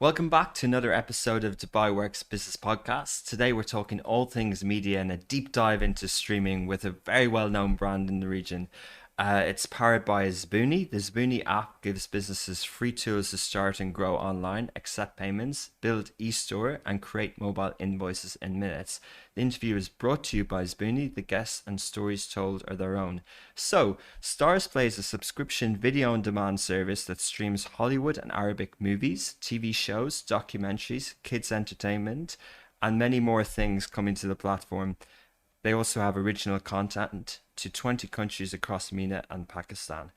Welcome back to another episode of Dubai Works Business Podcast. Today we're talking all things media and a deep dive into streaming with a very well-known brand in the region. It's powered by Zbooni. The Zbooni app gives businesses free tools to start and grow online, accept payments, build e-store, and create mobile invoices in minutes. The interview is brought to you by Zbooni. The guests and stories told are their own. So, STARZPLAY is a subscription video on demand service that streams Hollywood and Arabic movies, TV shows, documentaries, kids entertainment, and many more things coming to the platform. They also have original content to 20 countries across MENA and Pakistan.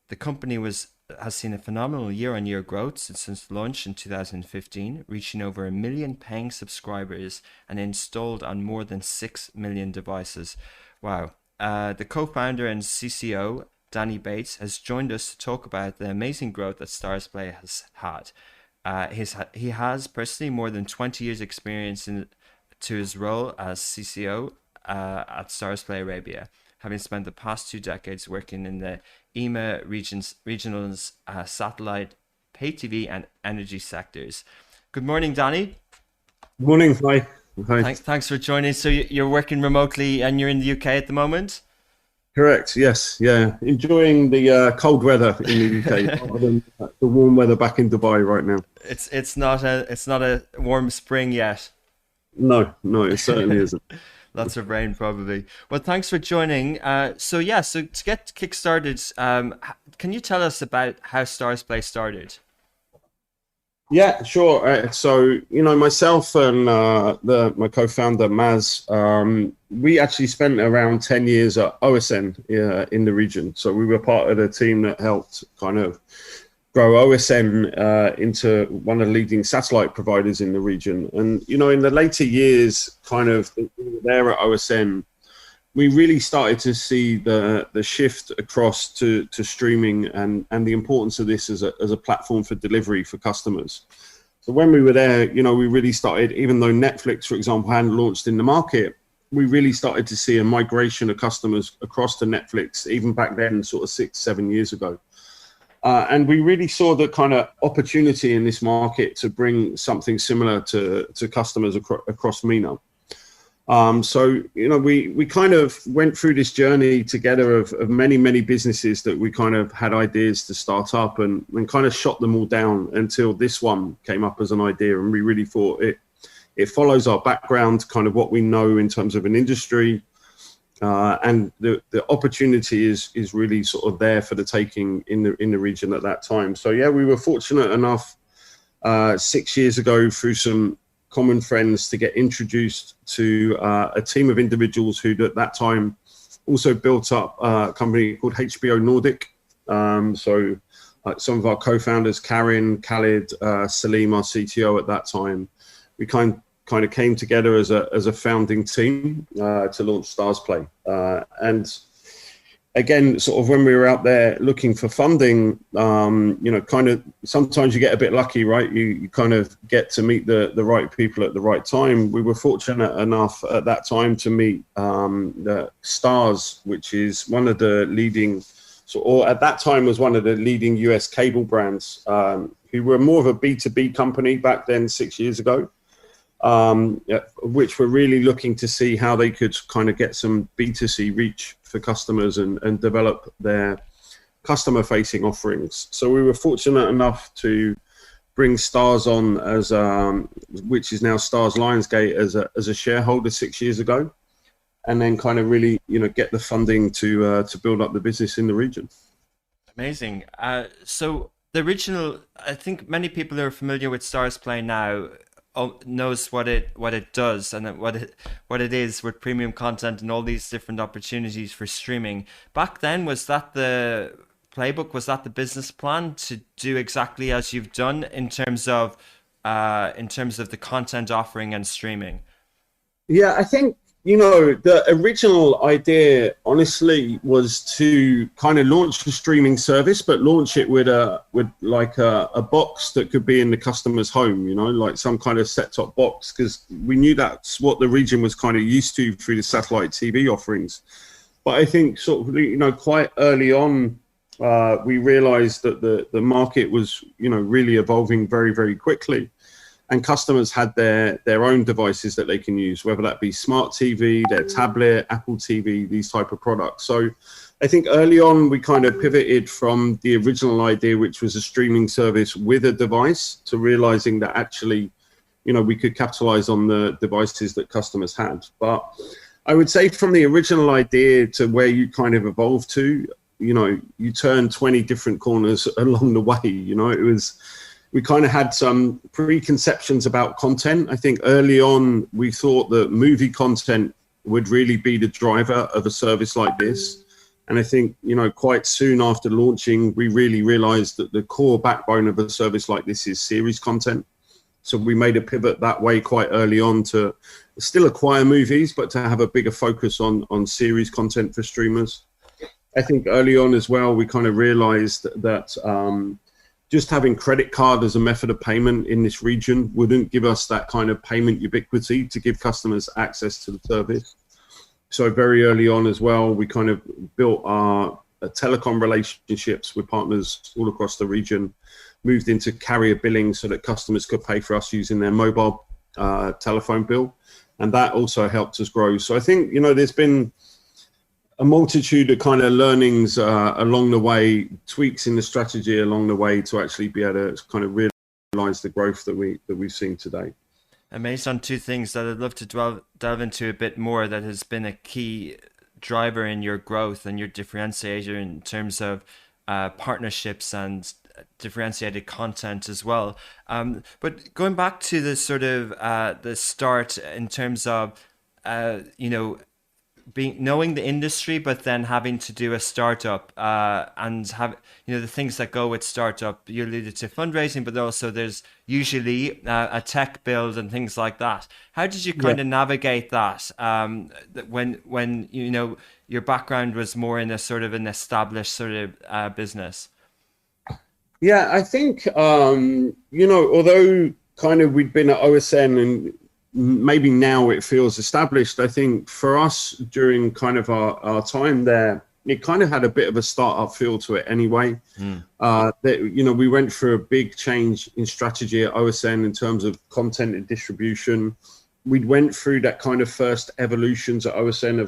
The company has seen a phenomenal year-on-year growth since launch in 2015, reaching over 1 million paying subscribers and installed on more than 6 million devices. Wow. The co-founder and CCO, Danny Bates, has joined us to talk about the amazing growth that STARZPLAY has had. He has personally more than 20 years experience to his role as CCO at STARZPLAY Arabia, having spent the past 2 decades working in the EMEA regional's satellite, pay TV and energy sectors. Good morning, Danny. Good morning. Hi. Hi. Thanks for joining. So you're working remotely and you're in the UK at the moment? Correct. Yes. Yeah. Enjoying the cold weather in the UK rather than the warm weather back in Dubai right now. It's not a warm spring yet. No, it certainly isn't. Lots of rain, probably. Well, thanks for joining. So to get kick-started, can you tell us about how STARZPLAY started? Yeah, sure. So, myself and my co-founder, Maz, we actually spent around 10 years at OSN in the region. So we were part of the team that helped kind of grow OSN into one of the leading satellite providers in the region. And, in the later years, kind of there at OSN, we really started to see the shift across to streaming and the importance of this as a platform for delivery for customers. So when we were there, we really started, even though Netflix, for example, hadn't launched in the market, we really started to see a migration of customers across to Netflix, even back then, sort of 6-7 years ago. And we really saw the kind of opportunity in this market to bring something similar to customers across MENA. So, we kind of went through this journey together of many businesses that we kind of had ideas to start up and kind of shot them all down until this one came up as an idea. And we really thought it follows our background, kind of what we know in terms of an industry. And the opportunity is really sort of there for the taking in the region at that time. So yeah, we were fortunate enough 6 years ago through some common friends to get introduced to a team of individuals who at that time also built up a company called HBO Nordic. So some of our co-founders, Karin, Khalid, Salim, our CTO at that time, we kind of came together as a founding team to launch STARZPLAY. And again, sort of when we were out there looking for funding, kind of sometimes you get a bit lucky, right? You kind of get to meet the right people at the right time. We were fortunate enough at that time to meet the Starz, which is one of the leading, or at that time was one of the leading US cable brands, who were more of a B2B company back then 6 years ago. Which were really looking to see how they could kind of get some B2C reach for customers and develop their customer-facing offerings. So we were fortunate enough to bring Starz on as, which is now Starz Lionsgate as a shareholder 6 years ago, and then kind of really get the funding to build up the business in the region. Amazing. So the original, I think many people who are familiar with STARZPLAY now knows what it does and what it is with premium content and all these different opportunities for streaming. Back then, was that the playbook? Was that the business plan to do exactly as you've done in terms of the content offering and streaming? Yeah, I think the original idea, honestly, was to kind of launch the streaming service, but launch it with like a box that could be in the customer's home, like some kind of set-top box, because we knew that's what the region was kind of used to through the satellite TV offerings. But I think sort of, quite early on, we realized that the market was, really evolving very, very quickly. And customers had their own devices that they can use, whether that be smart TV, their tablet, Apple TV, these type of products. So I think early on we kind of pivoted from the original idea, which was a streaming service with a device, to realizing that actually, we could capitalize on the devices that customers had. But I would say from the original idea to where you kind of evolved to, you turn 20 different corners along the way. We kind of had some preconceptions about content. I think early on we thought that movie content would really be the driver of a service like this. And I think, quite soon after launching, we really realized that the core backbone of a service like this is series content. So we made a pivot that way quite early on to still acquire movies, but to have a bigger focus on series content for streamers. I think early on as well, we kind of realized that just having credit card as a method of payment in this region wouldn't give us that kind of payment ubiquity to give customers access to the service. So very early on as well, we kind of built our telecom relationships with partners all across the region, moved into carrier billing so that customers could pay for us using their mobile telephone bill. And that also helped us grow. So I think, there's been a multitude of kind of learnings along the way, tweaks in the strategy along the way to actually be able to kind of realize the growth that we've seen today. Amazed on two things that I'd love to delve into a bit more that has been a key driver in your growth and your differentiator in terms of partnerships and differentiated content as well. But going back to the sort of the start in terms of, knowing the industry, but then having to do a startup and have the things that go with startup. You alluded to fundraising, but also there's usually a tech build and things like that. How did you kind of navigate that when your background was more in a sort of an established sort of business? Yeah, I think although kind of we'd been at OSN and maybe now it feels established, I think for us during kind of our time there, it kind of had a bit of a startup feel to it anyway. We went through a big change in strategy at OSN in terms of content and distribution. We went through that kind of first evolutions at OSN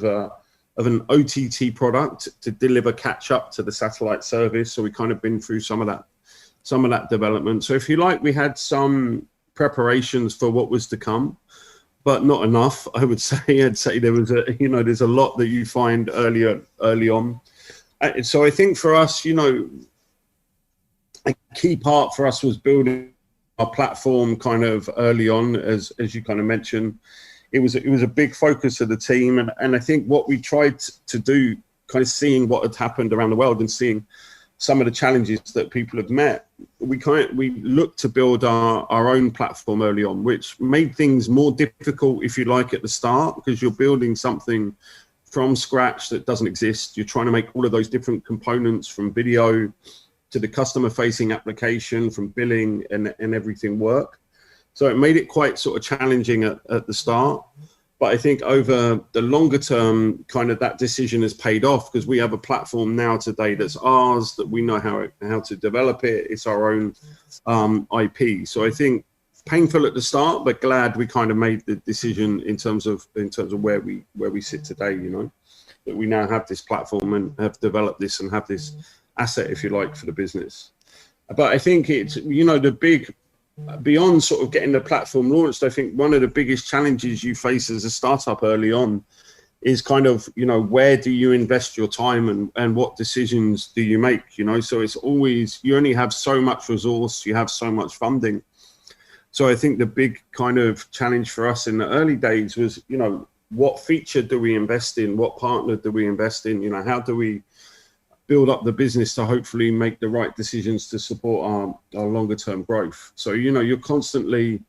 of an OTT product to deliver catch up to the satellite service. So we kind of been through some of that development. So if you like, we had some preparations for what was to come, but not enough, I would say. I'd say there was there's a lot that you find early on. So I think for us, a key part for us was building our platform kind of early on, as you kind of mentioned. It was a big focus of the team. And I think what we tried to do, kind of seeing what had happened around the world and seeing some of the challenges that people have met, we looked to build our own platform early on, which made things more difficult, if you like, at the start, because you're building something from scratch that doesn't exist. You're trying to make all of those different components, from video to the customer facing application, from billing and everything work. So it made it quite sort of challenging at the start. But I think over the longer term, kind of that decision has paid off, because we have a platform now today that's ours, that we know how to develop it. It's our own IP. So I think painful at the start, but glad we kind of made the decision in terms of where we sit today. That we now have this platform and have developed this and have this asset, if you like, for the business. But I think it's the big. Beyond sort of getting the platform launched, I think one of the biggest challenges you face as a startup early on is kind of, where do you invest your time and what decisions do you make? So it's always, you only have so much resource, you have so much funding. So I think the big kind of challenge for us in the early days was, what feature do we invest in? What partner do we invest in? How do we build up the business to hopefully make the right decisions to support our longer term growth? So, you're constantly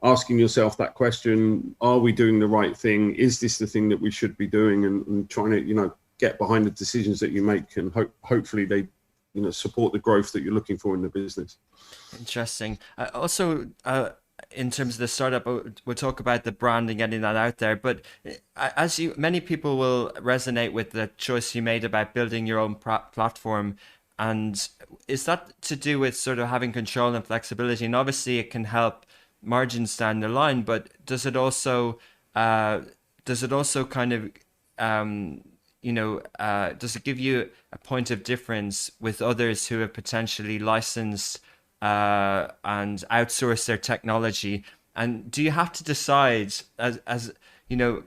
asking yourself that question: are we doing the right thing? Is this the thing that we should be doing? And trying to, get behind the decisions that you make, and hopefully they, support the growth that you're looking for in the business. Interesting. Also, in terms of the startup, we'll talk about the brand and getting that out there. But many people will resonate with the choice you made about building your own platform. and is that to do with sort of having control and flexibility? And obviously, it can help margins down the line, but does it also kind of does it give you a point of difference with others who have potentially licensed and outsourced their technology? And do you have to decide as you know,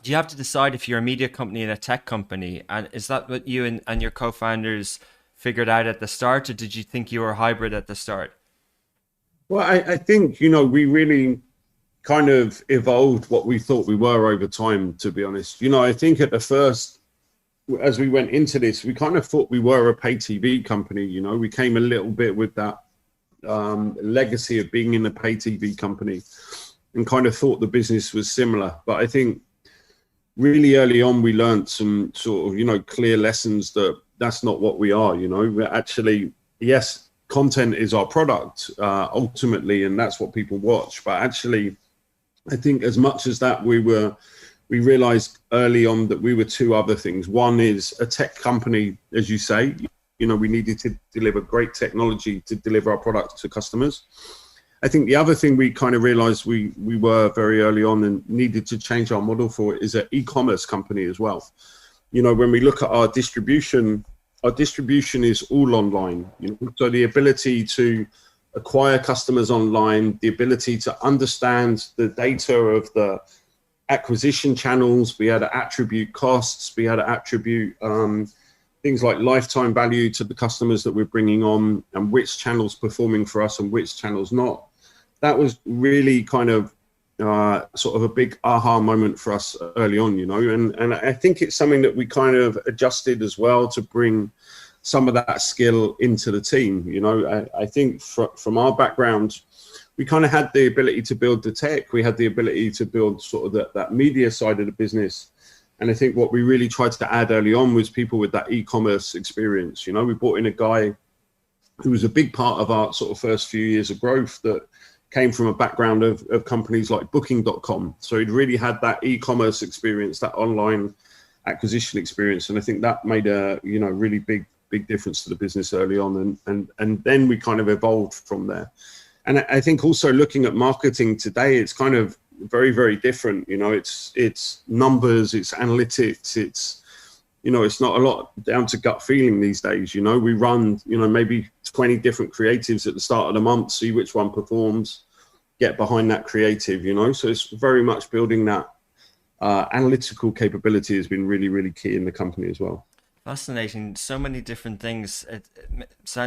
do you have to decide if you're a media company and a tech company? And is that what you and your co-founders figured out at the start, or did you think you were hybrid at the start? Well, I think, we really kind of evolved what we thought we were over time, to be honest. I think at the first, as we went into this, we kind of thought we were a pay TV company. We came a little bit with that legacy of being in a pay TV company and kind of thought the business was similar. But I think really early on, we learned some sort of, clear lessons that that's not what we are. We're actually, yes, content is our product ultimately, and that's what people watch. But actually, I think as much as that, we realized early on that we were two other things. One is a tech company, as you say, we needed to deliver great technology to deliver our products to customers. I think the other thing we kind of realized we were very early on and needed to change our model for is an e-commerce company as well. When we look at our distribution is all online. So the ability to acquire customers online, the ability to understand the data of the acquisition channels, be able to attribute costs, be able to attribute things like lifetime value to the customers that we're bringing on, and which channels performing for us and which channels not. That was really kind of sort of a big aha moment for us early on, and I think it's something that we kind of adjusted as well to bring some of that skill into the team. I think from our background, we kind of had the ability to build the tech. We had the ability to build sort of that media side of the business. And I think what we really tried to add early on was people with that e-commerce experience. We brought in a guy who was a big part of our sort of first few years of growth that came from a background of companies like Booking.com. So he'd really had that e-commerce experience, that online acquisition experience. And I think that made a, really big difference to the business early on. And then we kind of evolved from there. And I think also looking at marketing today, it's kind of very, very different. It's numbers, it's analytics, it's not a lot down to gut feeling these days. We run, maybe 20 different creatives at the start of the month, see which one performs, get behind that creative, So it's very much building that analytical capability has been really, really key in the company as well. Fascinating. So many different things. It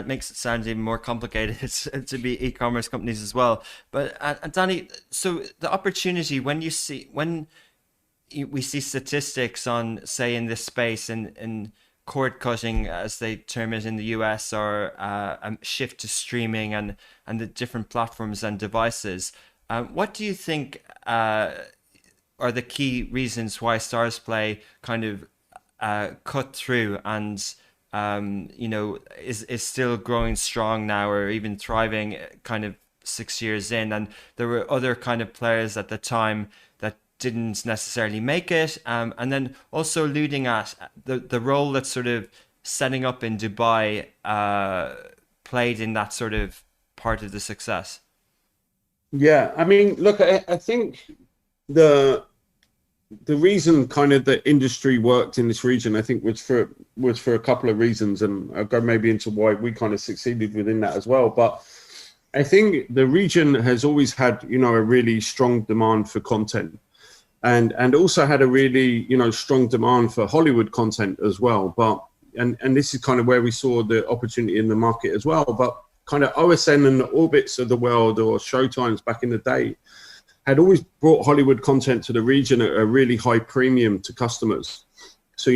makes it sound even more complicated to be e-commerce companies as well. But Danny, so the opportunity when we see statistics on, say, in this space in cord cutting, as they term it in the US, or a shift to streaming and the different platforms and devices, what do you think are the key reasons why STARZPLAY kind of cut through and is still growing strong now, or even thriving kind of 6 years in? And there were other kind of players at the time that didn't necessarily make it, and then also alluding at the role that sort of setting up in Dubai played in that sort of part of the success. Yeah, I mean, look, I think the reason kind of the industry worked in this region, I think, was for a couple of reasons, and I'll go maybe into why we kind of succeeded within that as well. But I think the region has always had, a really strong demand for content, and also had a really, strong demand for Hollywood content as well. But and this is kind of where we saw the opportunity in the market as well. But kind of OSN and the Orbits of the world, or Showtimes back in the day, had always brought Hollywood content to the region at a really high premium to customers. So,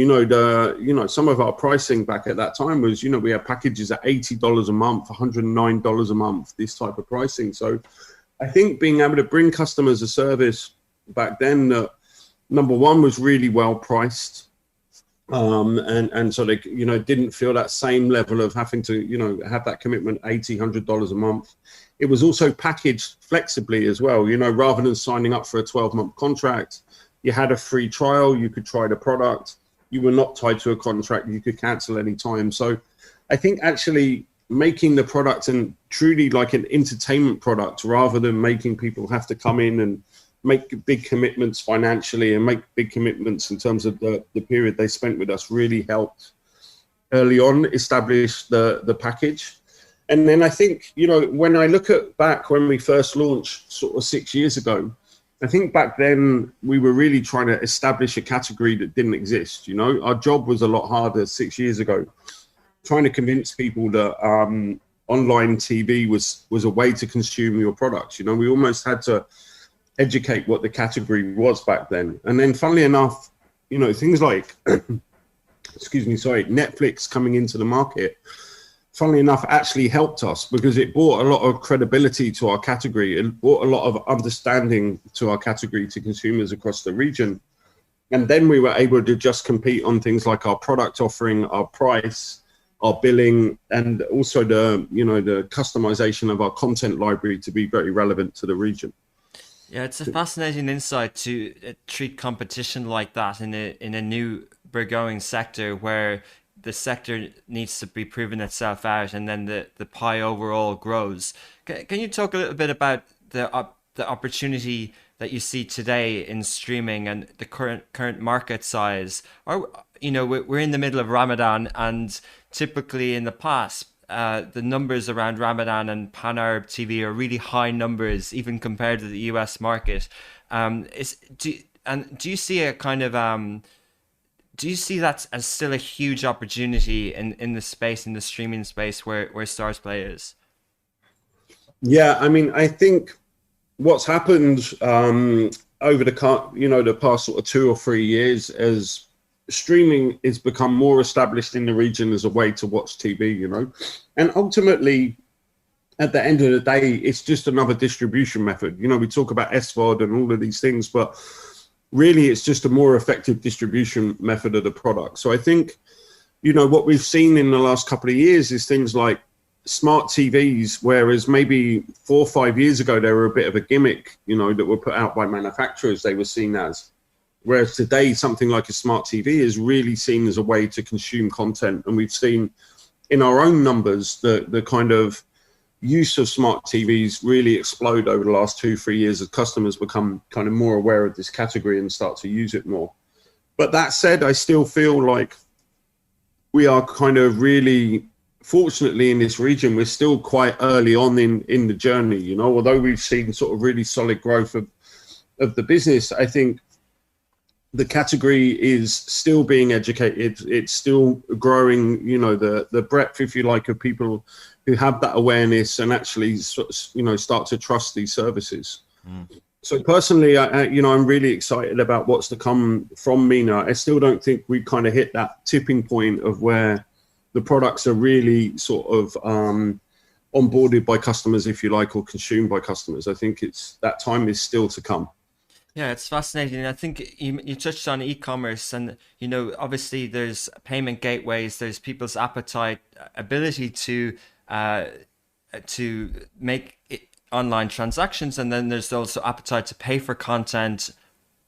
some of our pricing back at that time was, we had packages at $80 a month, $109 a month, this type of pricing. So I think being able to bring customers a service back then that, number one, was really well priced. And so they, didn't feel that same level of having to, have that commitment, $80, $100 a month. It was also packaged flexibly as well, rather than signing up for a 12-month contract. You had a free trial, you could try the product. You were not tied to a contract, you could cancel any time. So I think actually making the product and truly like an entertainment product rather than making people have to come in and make big commitments financially and make big commitments in terms of the period they spent with us really helped early on establish the package. And then I think, you know, when I look at back when we first launched sort of 6 years ago, I think back then we were really trying to establish a category that didn't exist. You know, our job was a lot harder 6 years ago, trying to convince people that online TV was a way to consume your products. You know, we almost had to educate what the category was back then. And then funnily enough, you know, things like, Netflix coming into the market, funnily enough, actually helped us because it brought a lot of credibility to our category. It brought a lot of understanding to our category to consumers across the region. And then we were able to just compete on things like our product offering, our price, our billing, and also the customization of our content library to be very relevant to the region. Yeah, it's a fascinating insight to treat competition like that in a new burgeoning sector where the sector needs to be proving itself out, and then the pie overall grows. Can you talk a little bit about the opportunity that you see today in streaming and the current market size? Or, you know, we're in the middle of Ramadan, and typically in the past, the numbers around Ramadan and Pan-Arab TV are really high numbers, even compared to the US market. Do you see a kind of do you see that as still a huge opportunity in the space, in the streaming space where STARZPLAY is? Yeah, I mean, I think what's happened over the past sort of 2 or 3 years as streaming has become more established in the region as a way to watch TV, you know, and ultimately at the end of the day, it's just another distribution method. You know, we talk about SVOD and all of these things, but really it's just a more effective distribution method of the product. So I think, you know, what we've seen in the last couple of years is things like smart TVs, whereas maybe 4 or 5 years ago, they were a bit of a gimmick, you know, that were put out by manufacturers, they were seen as. Whereas today, something like a smart TV is really seen as a way to consume content. And we've seen in our own numbers the kind of use of smart TVs really explode over the last 2-3 years as customers become kind of more aware of this category and start to use it more. But that said, I still feel like we are kind of really, fortunately in this region, we're still quite early on in the journey, you know, although we've seen sort of really solid growth of the business. I think the category is still being educated. It's still growing, you know, the breadth, if you like, of people who have that awareness and actually, you know, start to trust these services. So personally, I'm really excited about what's to come from MENA. I still don't think we kind of hit that tipping point of where the products are really sort of onboarded by customers, if you like, or consumed by customers. I think that time is still to come. Yeah, it's fascinating. I think you touched on e-commerce, and you know, obviously there's payment gateways, there's people's appetite, ability to make online transactions, and then there's also appetite to pay for content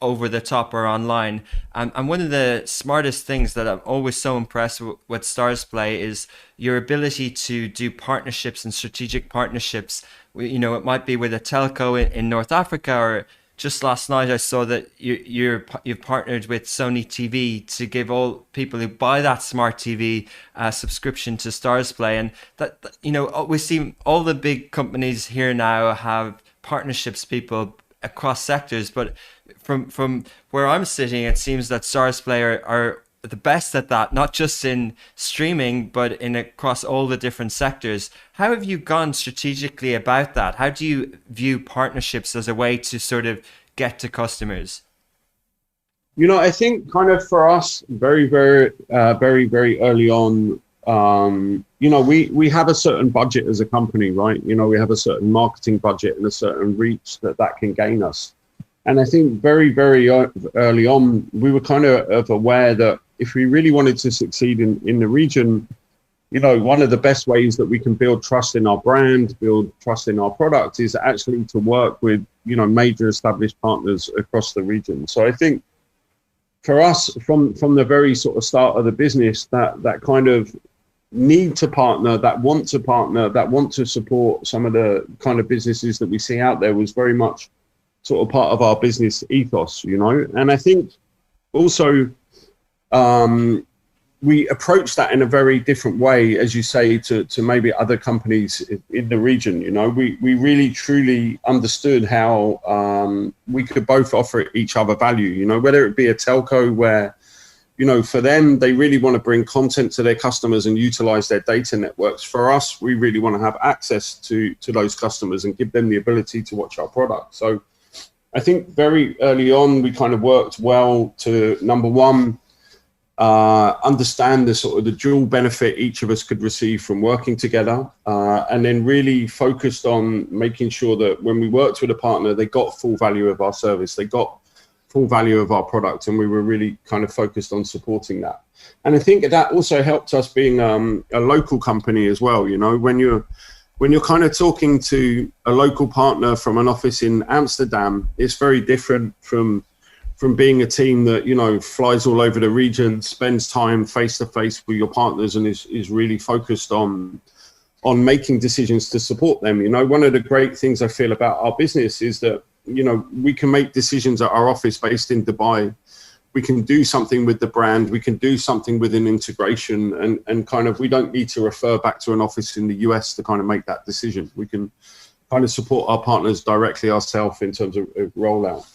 over the top or online. And one of the smartest things that I'm always so impressed with STARZPLAY is your ability to do partnerships and strategic partnerships. You know, it might be with a telco in North Africa, or just last night I saw that you've partnered with Sony TV to give all people who buy that smart TV a subscription to STARZPLAY. And that, you know, we see all the big companies here now have partnerships, people across sectors, but from where I'm sitting, it seems that STARZPLAY are the best at that, not just in streaming, but in across all the different sectors. How have you gone strategically about that? How do you view partnerships as a way to sort of get to customers? You know, I think kind of for us, very, very early on, you know, we have a certain budget as a company, right? You know, we have a certain marketing budget and a certain reach that can gain us. And I think very, very early on, we were kind of aware that if we really wanted to succeed in the region, you know, one of the best ways that we can build trust in our brand, build trust in our product is actually to work with, you know, major established partners across the region. So I think for us, from the very sort of start of the business, that kind of need to partner, that want to partner, that want to support some of the kind of businesses that we see out there was very much sort of part of our business ethos, you know. And I think also we approach that in a very different way, as you say, to maybe other companies in the region. You know, we really truly understood how we could both offer each other value, you know, whether it be a telco where, you know, for them, they really want to bring content to their customers and utilize their data networks. For us, we really want to have access to those customers and give them the ability to watch our product. So I think very early on, we kind of worked well to, number one, understand the sort of the dual benefit each of us could receive from working together, and then really focused on making sure that when we worked with a partner, they got full value of our service, they got full value of our product, and we were really kind of focused on supporting that. And I think that also helped us being a local company as well. You know, when you're kind of talking to a local partner from an office in Amsterdam, it's very different from being a team that, you know, flies all over the region, spends time face to face with your partners, and is really focused on making decisions to support them. You know, one of the great things I feel about our business is that, you know, we can make decisions at our office based in Dubai. We can do something with the brand. We can do something with an integration, and kind of, we don't need to refer back to an office in the US to kind of make that decision. We can kind of support our partners directly ourselves in terms of rollout.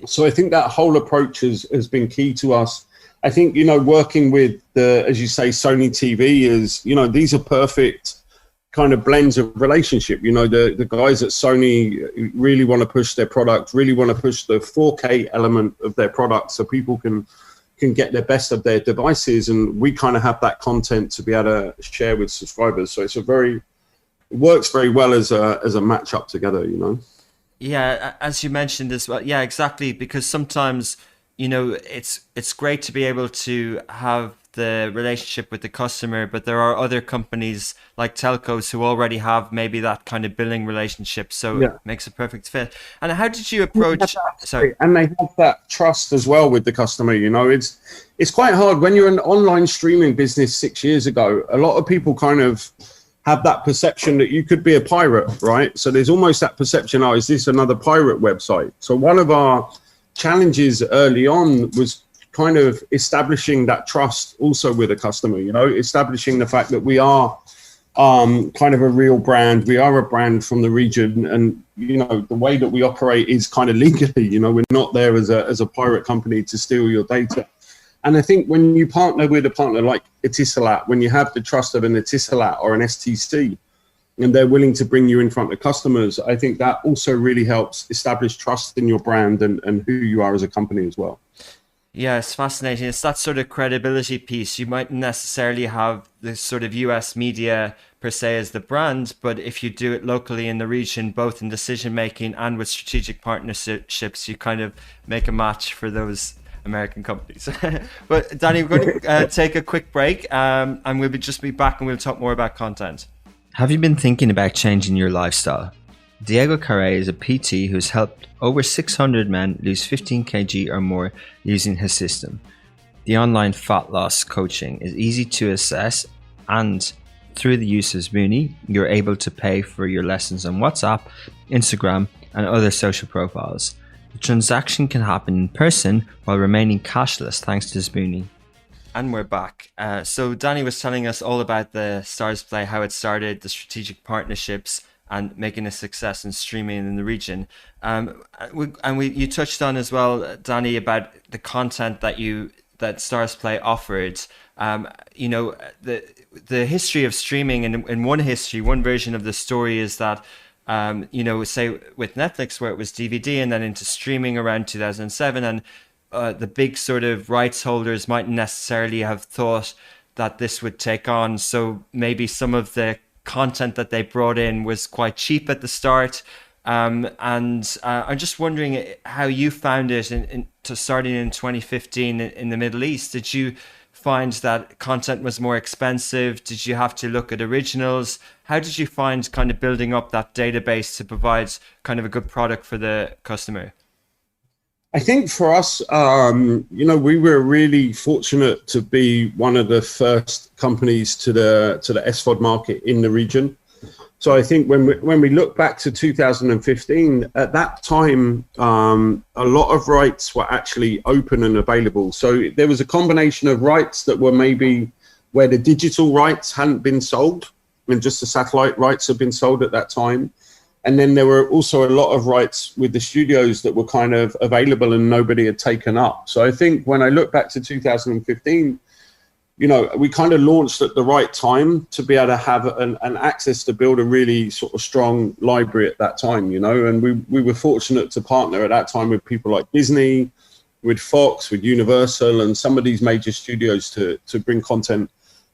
So I think that whole approach has been key to us. I think, you know, working with the, as you say, Sony TV is, you know, these are perfect kind of blends of relationship. You know, the guys at Sony really want to push their product, really want to push the 4K element of their product so people can get the best of their devices, and we kind of have that content to be able to share with subscribers. So it works very well as a match up together, you know. Yeah, as you mentioned as well. Yeah, exactly. Because sometimes, you know, it's great to be able to have the relationship with the customer, but there are other companies like telcos who already have maybe that kind of billing relationship. So yeah, it makes a perfect fit. And how did you approach? Sorry. And they have that trust as well with the customer. You know, it's quite hard when you're an online streaming business 6 years ago. A lot of people kind of have that perception that you could be a pirate, right? So there's almost that perception, oh, is this another pirate website? So one of our challenges early on was kind of establishing that trust also with a customer, you know, establishing the fact that we are kind of a real brand. We are a brand from the region, and, you know, the way that we operate is kind of legally, you know, we're not there as a pirate company to steal your data. And I think when you partner with a partner like Etisalat, when you have the trust of an Etisalat or an STC, and they're willing to bring you in front of customers, I think that also really helps establish trust in your brand and who you are as a company as well. Yeah, it's fascinating. It's that sort of credibility piece. You mightn't necessarily have this sort of US media per se as the brand, but if you do it locally in the region, both in decision making and with strategic partnerships, you kind of make a match for those American companies. But Danny, we're going to take a quick break, and we'll just be back and we'll talk more about content. Have you been thinking about changing your lifestyle? Diego Carre is a PT who's helped over 600 men lose 15 kg or more using his system. The online fat loss coaching is easy to assess, and through the use of Zbooni, you're able to pay for your lessons on WhatsApp, Instagram, and other social profiles. The transaction can happen in person while remaining cashless thanks to Zbooni. And we're back. So Danny was telling us all about the STARZPLAY, how it started, the strategic partnerships, and making a success in streaming in the region. You touched on as well, Danny, about the content that STARZPLAY offered. You know, the history of streaming, and in one version of the story is that, you know, say with Netflix, where it was DVD and then into streaming around 2007, and the big sort of rights holders mightn't necessarily have thought that this would take on. So maybe some of the content that they brought in was quite cheap at the start. And I'm just wondering how you found it to starting in 2015 in the Middle East. Did you find that content was more expensive? Did you have to look at originals? How did you find kind of building up that database to provide kind of a good product for the customer? I think for us, we were really fortunate to be one of the first companies to the SVOD market in the region. So I think when we look back to 2015, at that time, a lot of rights were actually open and available. So there was a combination of rights that were maybe where the digital rights hadn't been sold, and just the satellite rights had been sold at that time. And then there were also a lot of rights with the studios that were kind of available and nobody had taken up. So I think when I look back to 2015, we kind of launched at the right time to be able to have an access to build a really sort of strong library at that time, and we were fortunate to partner at that time with people like Disney, with Fox, with Universal, and some of these major studios to bring content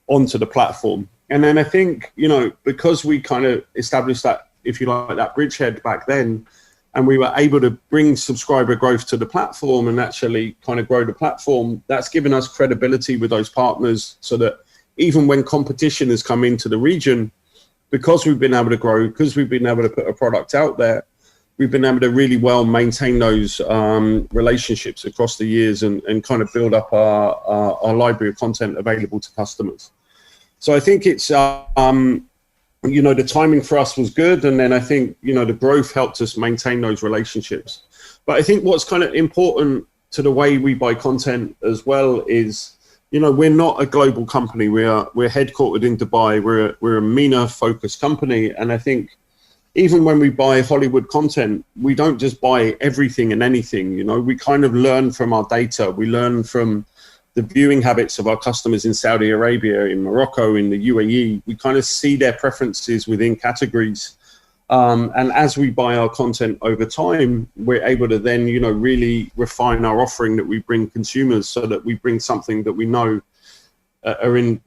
onto the platform. And then I think, because we kind of established that, if you like, that bridgehead back then, and we were able to bring subscriber growth to the platform and actually kind of grow the platform, that's given us credibility with those partners, so that even when competition has come into the region, because we've been able to grow, because we've been able to put a product out there, we've been able to really well maintain those relationships across the years and kind of build up our library of content available to customers. So I think it's the timing for us was good, and then I think the growth helped us maintain those relationships. But I think what's kind of important to the way we buy content as well is, we're not a global company. We're headquartered in Dubai. We're a MENA focused company, and I think even when we buy Hollywood content, we don't just buy everything and anything. We kind of learn from our data. We learn from the viewing habits of our customers in Saudi Arabia, in Morocco, in the UAE. We kind of see their preferences within categories. And as we buy our content over time, we're able to then, really refine our offering that we bring consumers, so that we bring something that we know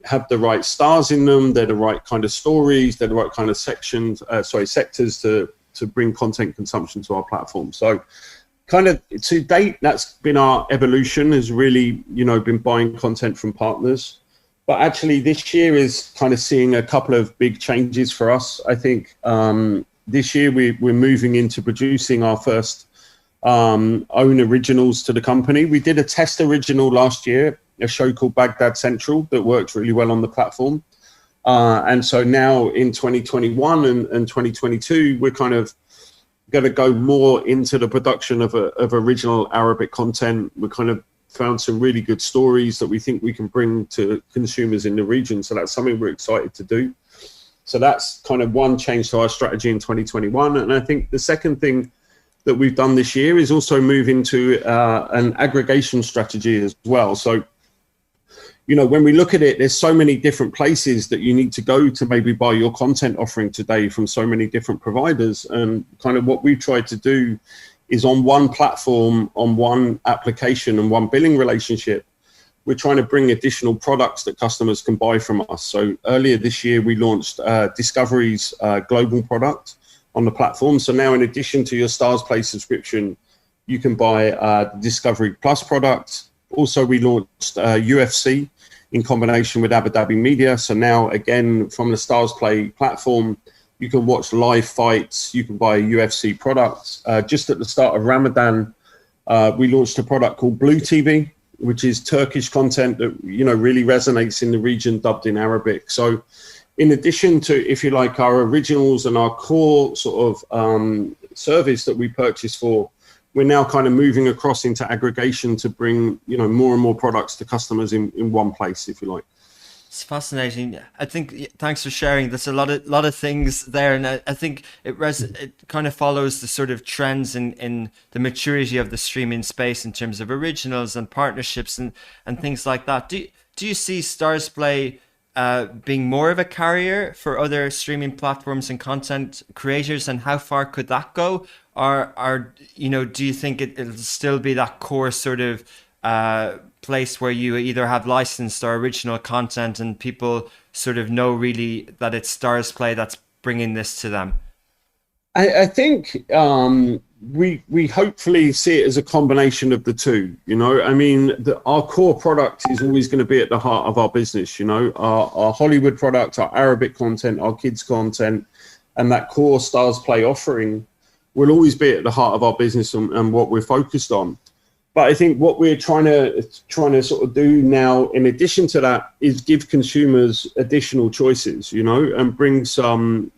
have the right stars in them. They're the right kind of stories. They're the right kind of sectors to bring content consumption to our platform. So kind of to date, that's been our evolution, has really, been buying content from partners. But actually this year is kind of seeing a couple of big changes for us. I think this year we're moving into producing our first own originals to the company. We did a test original last year, a show called Baghdad Central, that worked really well on the platform. And so now in 2021 and 2022, we're kind of going to go more into the production of original Arabic content. We kind of found some really good stories that we think we can bring to consumers in the region. So that's something we're excited to do. So that's kind of one change to our strategy in 2021. And I think the second thing that we've done this year is also move into an aggregation strategy as well. So, when we look at it, there's so many different places that you need to go to maybe buy your content offering today from so many different providers. And kind of what we've tried to do is on one platform, on one application and one billing relationship, we're trying to bring additional products that customers can buy from us. So earlier this year, we launched Discovery's global product on the platform. So now, in addition to your STARZPLAY subscription, you can buy Discovery Plus products. Also, we launched UFC in combination with Abu Dhabi Media. So now, again, from the STARZPLAY platform, you can watch live fights. You can buy UFC products. Just at the start of Ramadan, we launched a product called Blue TV, which is Turkish content that really resonates in the region, dubbed in Arabic. So, in addition to, if you like, our originals and our core sort of service that we purchase for, we're now kind of moving across into aggregation to bring, more and more products to customers in one place, if you like. It's fascinating. I think, thanks for sharing. There's a lot of things there, and I think it kind of follows the sort of trends in the maturity of the streaming space in terms of originals and partnerships and things like that. Do you see STARZPLAY being more of a carrier for other streaming platforms and content creators, and how far could that go? Or do you think it'll still be that core sort of place where you either have licensed or original content and people sort of know really that it's STARZPLAY that's bringing this to them? I think we hopefully see it as a combination of the two. I mean, our core product is always going to be at the heart of our business. Our Hollywood product, our Arabic content, our kids content, and that core STARZPLAY offering will always be at the heart of our business and what we're focused on. But I think what we're trying to sort of do now, in addition to that, is give consumers additional choices, and bring some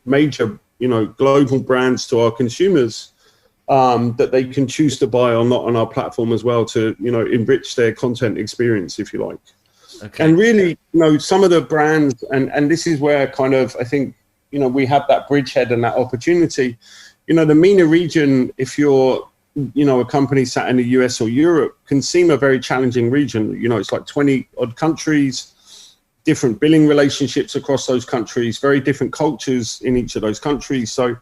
major, global brands to our consumers, that they can choose to buy or not on our platform as well, to enrich their content experience, if you like. Okay. And really, some of the brands, and this is where kind of I think we have that bridgehead and that opportunity. The MENA region, if you're a company sat in the US or Europe, can seem a very challenging region. It's like 20 odd countries, different billing relationships across those countries, very different cultures in each of those countries. So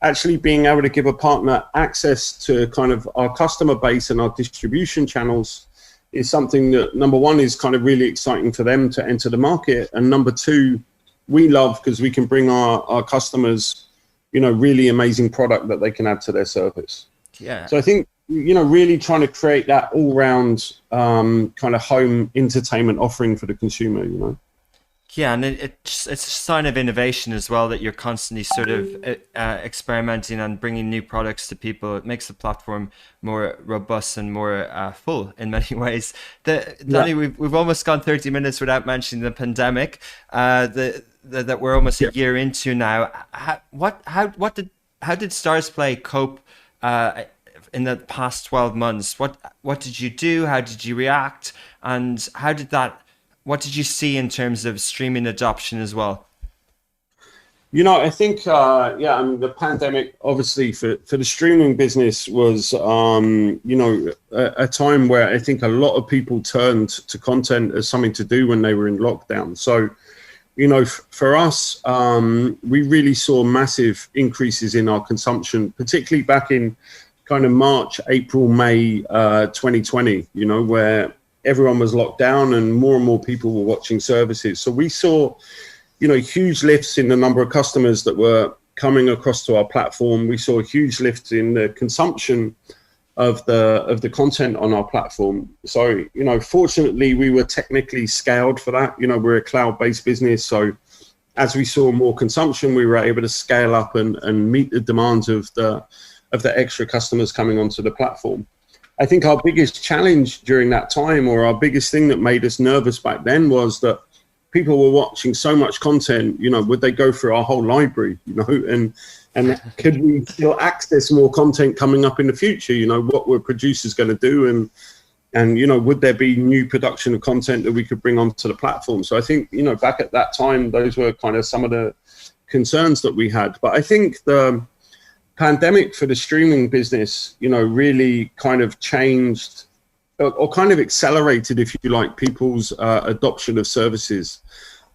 actually being able to give a partner access to kind of our customer base and our distribution channels is something that, number one, is kind of really exciting for them to enter the market. And number two, we love, because we can bring our customers, really amazing product that they can add to their service. Yeah. So I think, really trying to create that all-round kind of home entertainment offering for the consumer. Yeah, and it's a sign of innovation as well, that you're constantly sort of experimenting and bringing new products to people. It makes the platform more robust and more full in many ways. Danny, we've almost gone 30 minutes without mentioning the pandemic. That we're almost a year into now. How did STARZPLAY cope in the past 12 months? What did you do? How did you react? And what did you see in terms of streaming adoption as well? I think, the pandemic, obviously, for the streaming business was, a time where I think a lot of people turned to content as something to do when they were in lockdown. So, for us, we really saw massive increases in our consumption, particularly back in kind of March, April, May 2020, where everyone was locked down and more people were watching services. So we saw, huge lifts in the number of customers that were coming across to our platform. We saw huge lifts in the consumption of the content on our platform. So, fortunately, we were technically scaled for that. We're a cloud-based business. So as we saw more consumption, we were able to scale up and meet the demands of the extra customers coming onto the platform. I think our biggest challenge during that time, or our biggest thing that made us nervous back then, was that people were watching so much content. Would they go through our whole library, and could we still access more content coming up in the future? What were producers going to do? And would there be new production of content that we could bring onto the platform? So I think, back at that time, those were kind of some of the concerns that we had. But I think the pandemic for the streaming business, really kind of changed or kind of accelerated, if you like, people's adoption of services.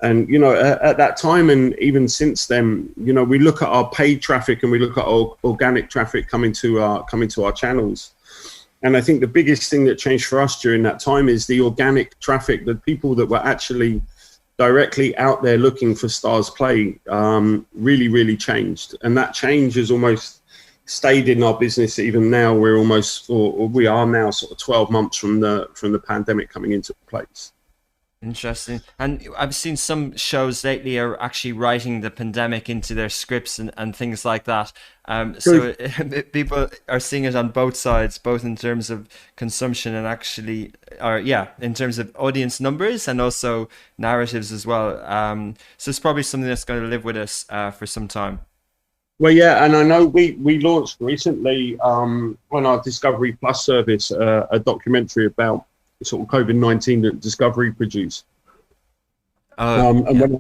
And, at that time, and even since then, we look at our paid traffic and we look at our organic traffic coming to our channels. And I think the biggest thing that changed for us during that time is the organic traffic, the people that were actually directly out there looking for STARZPLAY, really, really changed. And that change has almost stayed in our business. Even now, we're almost, or we are now sort of 12 months from the pandemic coming into place. Interesting. And I've seen some shows lately are actually writing the pandemic into their scripts and things like that. So people are seeing it on both sides, both in terms of consumption and actually, in terms of audience numbers and also narratives as well. So it's probably something that's going to live with us for some time. Well, yeah, and I know we launched recently on our Discovery Plus service a documentary about sort of COVID-19 that Discovery produced. And when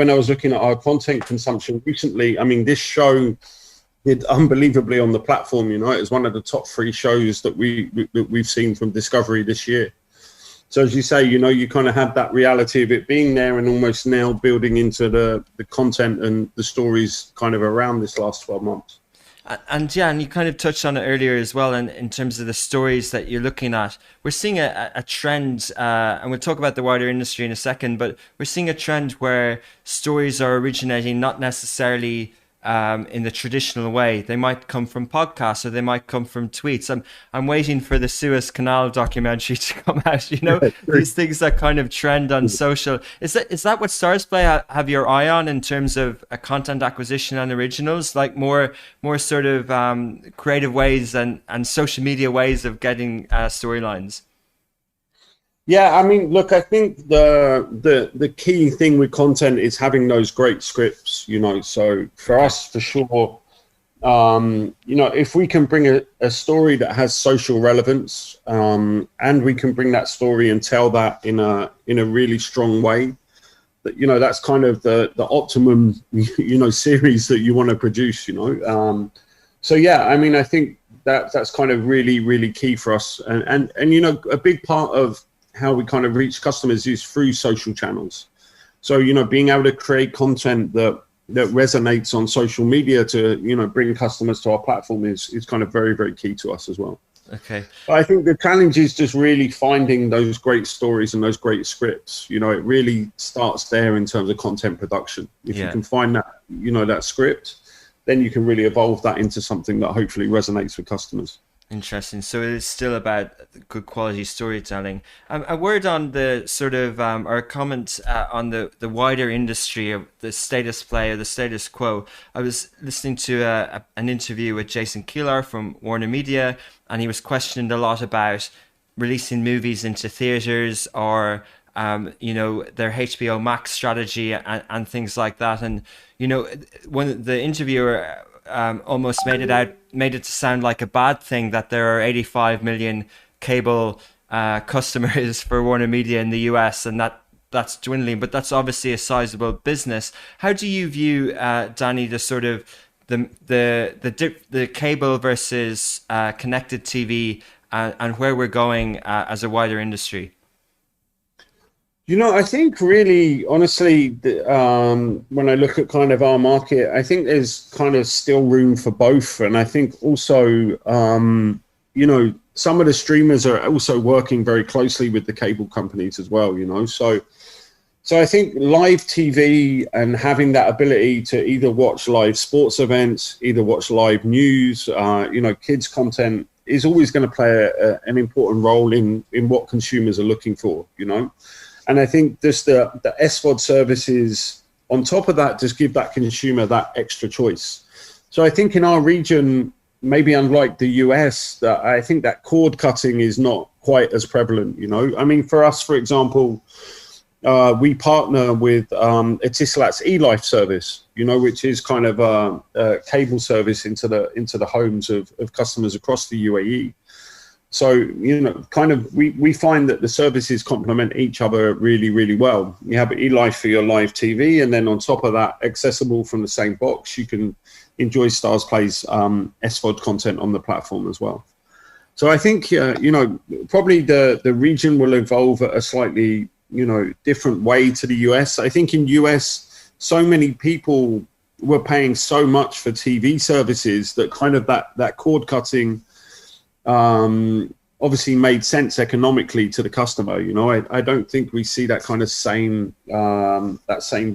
I was looking at our content consumption recently, I mean, this show did unbelievably on the platform. It was one of the top 3 shows that we've seen from Discovery this year. So as you say, you kind of have that reality of it being there and almost now building into the content and the stories kind of around this last 12 months. And you kind of touched on it earlier as well, and in terms of the stories that you're looking at, we're seeing a trend, and we'll talk about the wider industry in a second, but we're seeing a trend where stories are originating not necessarily in the traditional way. They might come from podcasts, or they might come from tweets. I'm waiting for the Suez Canal documentary to come out. You know, these things that kind of trend on social. Is that what STARZPLAY have your eye on in terms of content acquisition and originals, like more sort of creative ways and social media ways of getting storylines? Yeah, I mean, look, I think the key thing with content is having those great scripts, you know. So for us, for sure, you know, if we can bring a story that has social relevance, and we can bring that story and tell that in a really strong way, that, you know, that's kind of the optimum, you know, series that you want to produce, you know. So yeah, I mean, I think that's kind of really key for us, and you know, a big part of how we kind of reach customers is through social channels. So, you know, being able to create content that resonates on social media to, you know, bring customers to our platform is kind of very key to us as well. Okay. But I think the challenge is just really finding those great stories and those great scripts. You know, it really starts there in terms of content production. If you can find that, you know, that script, then you can really evolve that into something that hopefully resonates with customers. Interesting. So it is still about good quality storytelling. A word on the sort of, or a comment on the wider industry of the status play or the status quo. I was listening to an interview with Jason Kilar from Warner Media, and he was questioned a lot about releasing movies into theaters, or you know, their HBO Max strategy and things like that. And you know, when the interviewer almost made it to sound like a bad thing that there are 85 million cable customers for Warner Media in the US, and that's dwindling, but that's obviously a sizable business. How do you view, Danny, the sort of the cable versus connected TV, and where we're going as a wider industry? You know, I think really, honestly, when I look at kind of our market, I think there's kind of still room for both. And I think also, you know, some of the streamers are also working very closely with the cable companies as well, you know. So I think live TV and having that ability to either watch live sports events, either watch live news, you know, kids content is always going to play an important role in what consumers are looking for, you know. And I think just the SVOD services on top of that just give that consumer that extra choice. So I think in our region, maybe unlike the US, that I think that cord cutting is not quite as prevalent, you know. I mean, for us, for example, we partner with Etislat's eLife service, you know, which is kind of a cable service into the homes of customers across the UAE. So, you know, kind of we find that the services complement each other really well. You have eLife for your live TV, and then on top of that, accessible from the same box, you can enjoy STARZPLAY's SVOD content on the platform as well. So I think, you know, probably the region will evolve at a slightly, you know, different way to the US. I think in US, so many people were paying so much for TV services that kind of that cord cutting obviously made sense economically to the customer. You know, I don't think we see that kind of same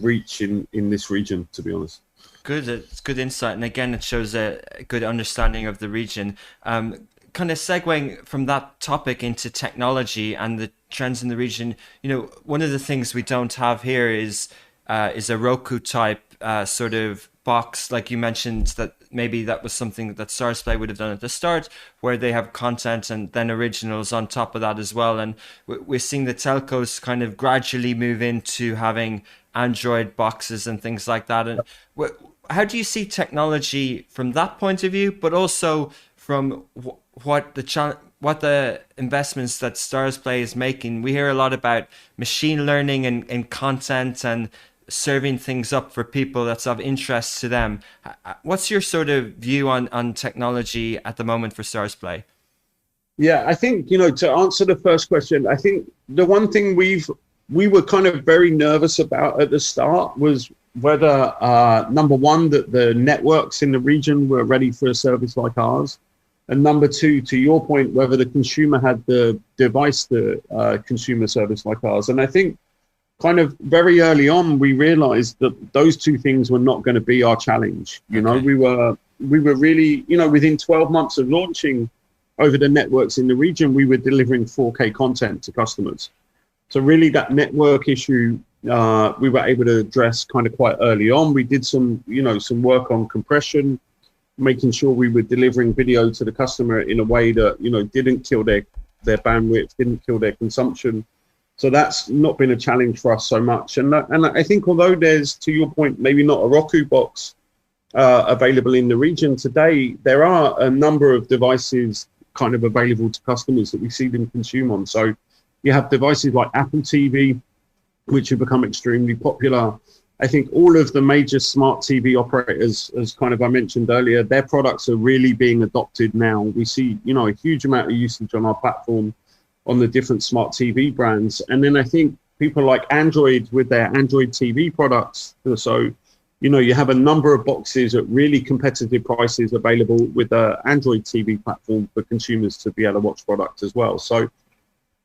reach in this region, to be honest. Good, it's good insight, and again, it shows a good understanding of the region. Kind of segueing from that topic into technology and the trends in the region. You know, one of the things we don't have here is a Roku type sort of box, like you mentioned, that maybe that was something that STARZPLAY would have done at the start, where they have content and then originals on top of that as well. And we're seeing the telcos kind of gradually move into having Android boxes and things like that. And how do you see technology from that point of view, but also from what the investments that STARZPLAY is making? We hear a lot about machine learning and content and serving things up for people that's of interest to them. What's your sort of view on technology at the moment for STARZPLAY? Yeah, I think, you know, to answer the first question, I think the one thing we were kind of very nervous about at the start was whether, number one, that the networks in the region were ready for a service like ours. And number two, to your point, whether the consumer had the device to consume a service like ours. And I think kind of very early on, we realized that those two things were not going to be our challenge. You know, Okay. we were really, you know, within 12 months of launching over the networks in the region, we were delivering 4K content to customers. So really that network issue, we were able to address kind of quite early on. We did some, you know, some work on compression, making sure we were delivering video to the customer in a way that, you know, didn't kill their bandwidth, didn't kill their consumption. So that's not been a challenge for us so much. And I think although there's, to your point, maybe not a Roku box available in the region today, there are a number of devices kind of available to customers that we see them consume on. So you have devices like Apple TV, which have become extremely popular. I think all of the major smart TV operators, as kind of I mentioned earlier, their products are really being adopted now. We see, you know, a huge amount of usage on our platform on the different smart TV brands. And then I think people like Android with their Android TV products. So, you know, you have a number of boxes at really competitive prices available with the Android TV platform for consumers to be able to watch products as well. So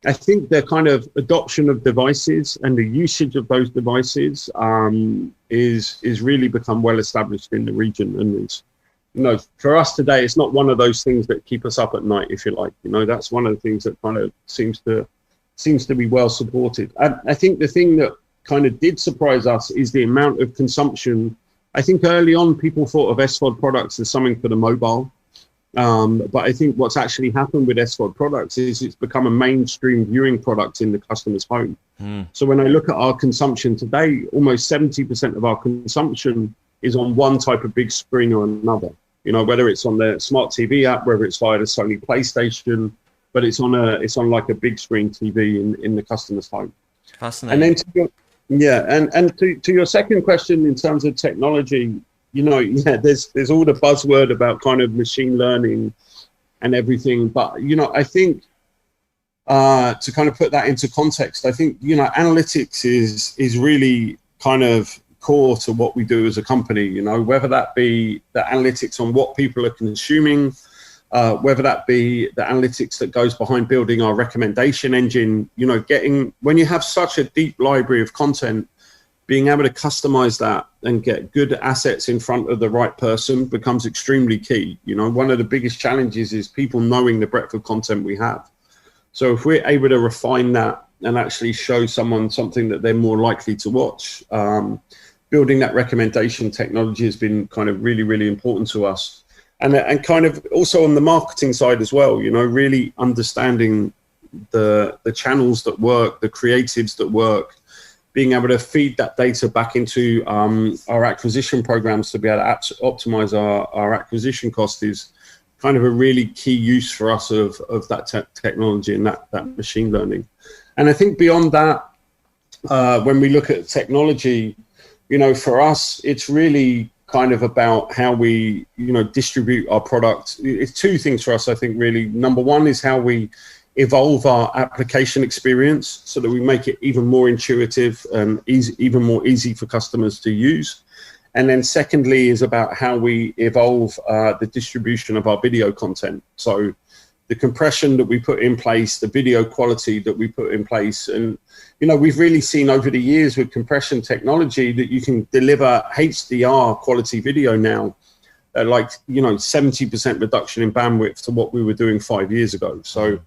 I think the kind of adoption of devices and the usage of those devices is really become well established in the region. And it's, you know, for us today, it's not one of those things that keep us up at night, if you like. You know, that's one of the things that kind of seems to be well supported. I think the thing that kind of did surprise us is the amount of consumption. I think early on people thought of SVOD products as something for the mobile. But I think what's actually happened with SVOD products is it's become a mainstream viewing product in the customer's home. So when I look at our consumption today, almost 70% of our consumption is on one type of big screen or another. You know, whether it's on the smart TV app, whether it's via the Sony PlayStation, but it's on like a big screen TV in the customer's home. Fascinating. And then to your second question in terms of technology, you know, yeah, there's all the buzzword about kind of machine learning and everything, but you know, I think to kind of put that into context, I think, you know, analytics is really kind of core to what we do as a company. You know, whether that be the analytics on what people are consuming, whether that be the analytics that goes behind building our recommendation engine. You know, when you have such a deep library of content, being able to customize that and get good assets in front of the right person becomes extremely key. You know, one of the biggest challenges is people knowing the breadth of content we have. So if we're able to refine that and actually show someone something that they're more likely to watch, building that recommendation technology has been kind of really, really important to us. And kind of also on the marketing side as well, you know, really understanding the channels that work, the creatives that work, being able to feed that data back into our acquisition programs to be able to optimize our acquisition cost is kind of a really key use for us of that technology and that machine learning. And I think beyond that, when we look at technology, you know, for us, it's really kind of about how we, you know, distribute our product. It's two things for us, I think, really. Number one is how we evolve our application experience so that we make it even more intuitive and even more easy for customers to use. And then secondly is about how we evolve the distribution of our video content. So the compression that we put in place, the video quality that we put in place. And, you know, we've really seen over the years with compression technology that you can deliver HDR quality video now at like, you know, 70% reduction in bandwidth to what we were doing 5 years ago. So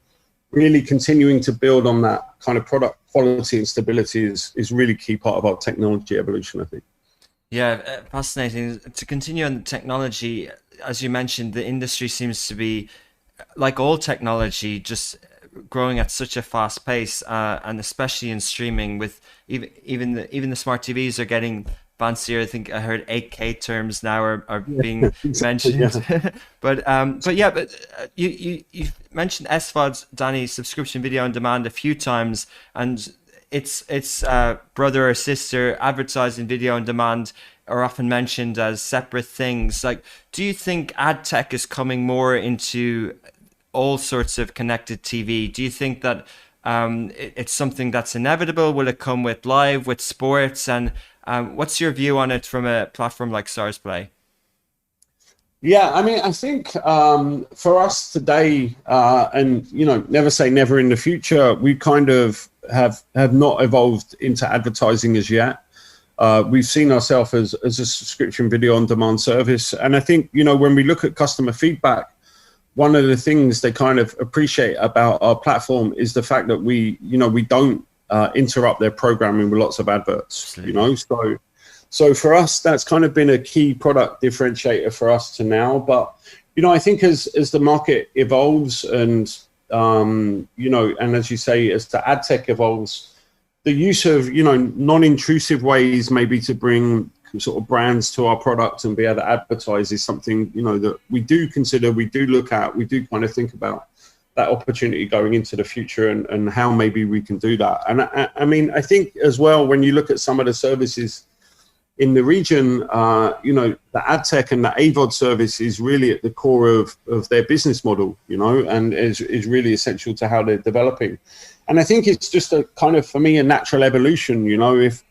really continuing to build on that kind of product quality and stability is really key part of our technology evolution, I think. Yeah, fascinating. To continue on the technology, as you mentioned, the industry seems to be, like all technology, just growing at such a fast pace, and especially in streaming, with even the smart TVs are getting fancier. I think I heard 8K terms now are being mentioned. Yeah. but you mentioned SVODs, Danny, subscription video on demand, a few times, and its brother or sister, advertising video on demand, are often mentioned as separate things. Like, do you think ad tech is coming more into all sorts of connected TV? Do you think that it's something that's inevitable? Will it come with live, with sports? And what's your view on it from a platform like STARZPLay? Yeah, I mean, I think for us today, and, you know, never say never in the future, we kind of have not evolved into advertising as yet. We've seen ourselves as a subscription video on demand service. And I think, when we look at customer feedback, one of the things they kind of appreciate about our platform is the fact that we don't interrupt their programming with lots of adverts, So for us, that's kind of been a key product differentiator for us to now. But, I think as the market evolves and, and as you say, as the ad tech evolves, the use of, non-intrusive ways maybe to bring sort of brands to our product and be able to advertise is something, that we do consider, we do look at, we do kind of think about that opportunity going into the future and how maybe we can do that. And I mean, I think as well, when you look at some of the services in the region, the ad tech and the AVOD service is really at the core of their business model, and is really essential to how they're developing. And I think it's just a kind of, for me, a natural evolution. If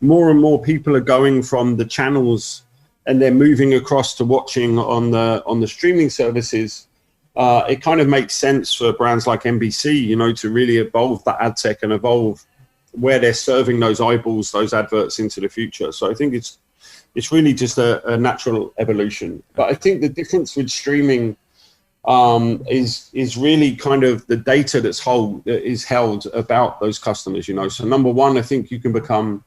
more and more people are going from the channels and they're moving across to watching on the streaming services, it kind of makes sense for brands like NBC, to really evolve that ad tech and evolve where they're serving those eyeballs, those adverts into the future. So I think it's really just a natural evolution. But I think the difference with streaming is really kind of the data is held about those customers. So number one, I think you can become,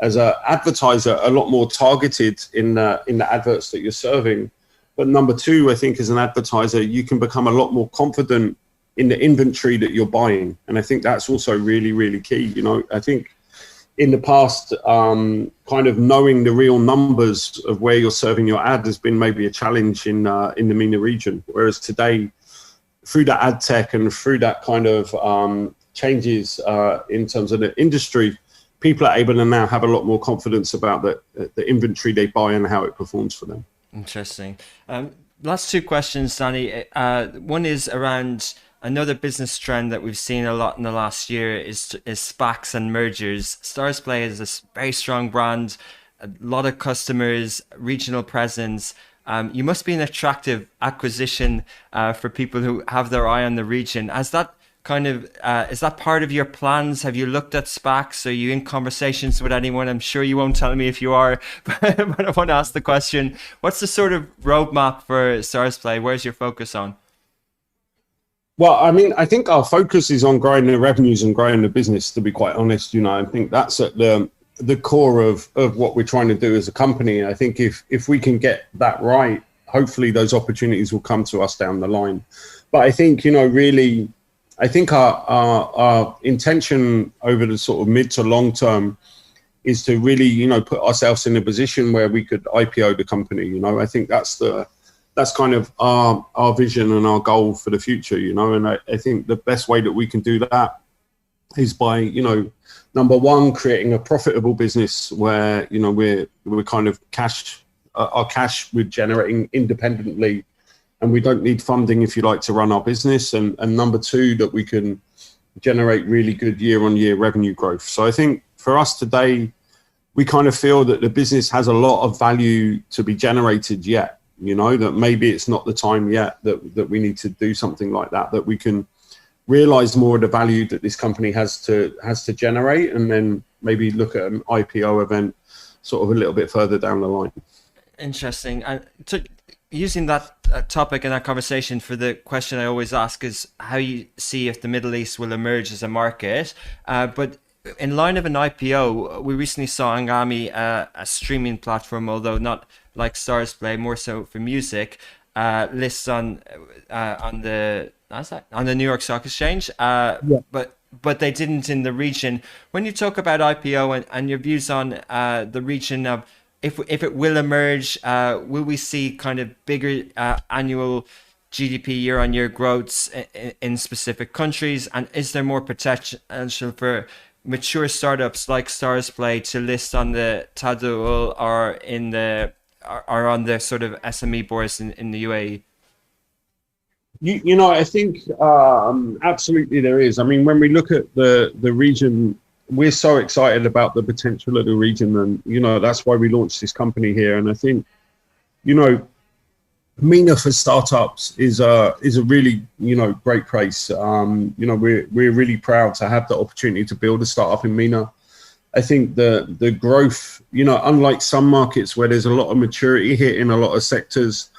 as an advertiser, a lot more targeted in the adverts that you're serving. But number two, I think as an advertiser, you can become a lot more confident in the inventory that you're buying. And I think that's also really, really key. I think in the past, kind of knowing the real numbers of where you're serving your ad has been maybe a challenge in the MENA region. Whereas today, through that ad tech and through that kind of changes in terms of the industry, people are able to now have a lot more confidence about the inventory they buy and how it performs for them. Interesting. Last two questions, Danny. One is around another business trend that we've seen a lot in the last year is SPACs and mergers. STARZPLAY is a very strong brand, a lot of customers, regional presence. You must be an attractive acquisition for people who have their eye on the region. Has that is that part of your plans? Have you looked at SPACs? Are you in conversations with anyone? I'm sure you won't tell me if you are, but I want to ask the question. What's the sort of roadmap for STARZPLAY? Where's your focus on? Well, I mean, I think our focus is on growing the revenues and growing the business, to be quite honest. I think that's at the core of what we're trying to do as a company. I think if we can get that right, hopefully those opportunities will come to us down the line. But I think, really, I think our intention over the sort of mid to long term is to really, put ourselves in a position where we could IPO the company. I think that's kind of our vision and our goal for the future, and I think the best way that we can do that is by, number one, creating a profitable business where, we're kind of our cash we're generating independently, and we don't need funding, if you like, to run our business. And number two, that we can generate really good year-on-year revenue growth. So I think for us today, we kind of feel that the business has a lot of value to be generated yet, that maybe it's not the time yet that we need to do something like that we can realize more of the value that this company has to generate, and then maybe look at an IPO event sort of a little bit further down the line. Interesting. And using that topic and that conversation for the question I always ask is how you see if the Middle East will emerge as a market. But in line of an IPO, we recently saw Angami, a streaming platform, although not like STARZPLAY, more so for music, lists on the New York Stock Exchange. Yeah. But they didn't in the region. When you talk about IPO and your views on the region of if it will emerge, will we see kind of bigger annual GDP year-on-year growths in specific countries? And is there more potential for mature startups like STARZPLAY to list on the Tadawul or on the sort of SME boards in the UAE? I think absolutely there is. I mean, when we look at the region, we're so excited about the potential of the region, and that's why we launched this company here. And I think MENA for startups is a really, great place. We're really proud to have the opportunity to build a startup in MENA. I think the growth, unlike some markets where there's a lot of maturity hit in a lot of sectors,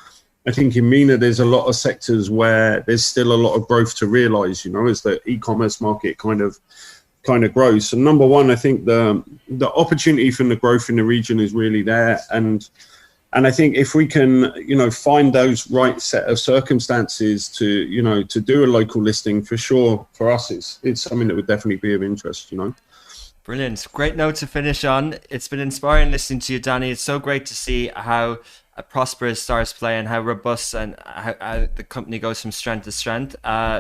I think in MENA there's a lot of sectors where there's still a lot of growth to realize, as the e-commerce market kind of grows. So number one, I think the opportunity for the growth in the region is really there. And I think if we can, find those right set of circumstances to do a local listing, for sure, for us, it's something that would definitely be of interest. Brilliant. Great note to finish on. It's been inspiring listening to you, Danny. It's so great to see how prosperous STARZPLAY and how robust and how the company goes from strength to strength.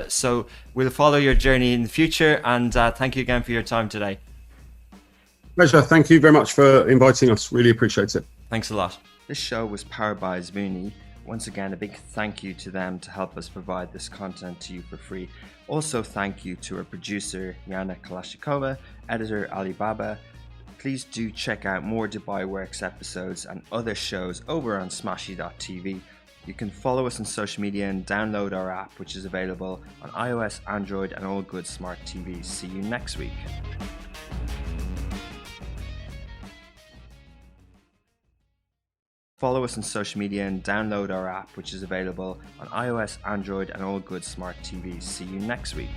So we'll follow your journey in the future, and thank you again for your time today. Pleasure. Thank you very much for inviting us. Really appreciate it. Thanks a lot. This show was powered by Zmooni. Once again, a big thank you to them to help us provide this content to you for free. Also, thank you to our producer, Yana Kalashnikova, editor, Alibaba. Please do check out more Dubai Works episodes and other shows over on smashy.tv. You can follow us on social media and download our app, which is available on iOS, Android, and all good smart TVs. See you next week. Follow us on social media and download our app, which is available on iOS, Android, and all good smart TVs. See you next week.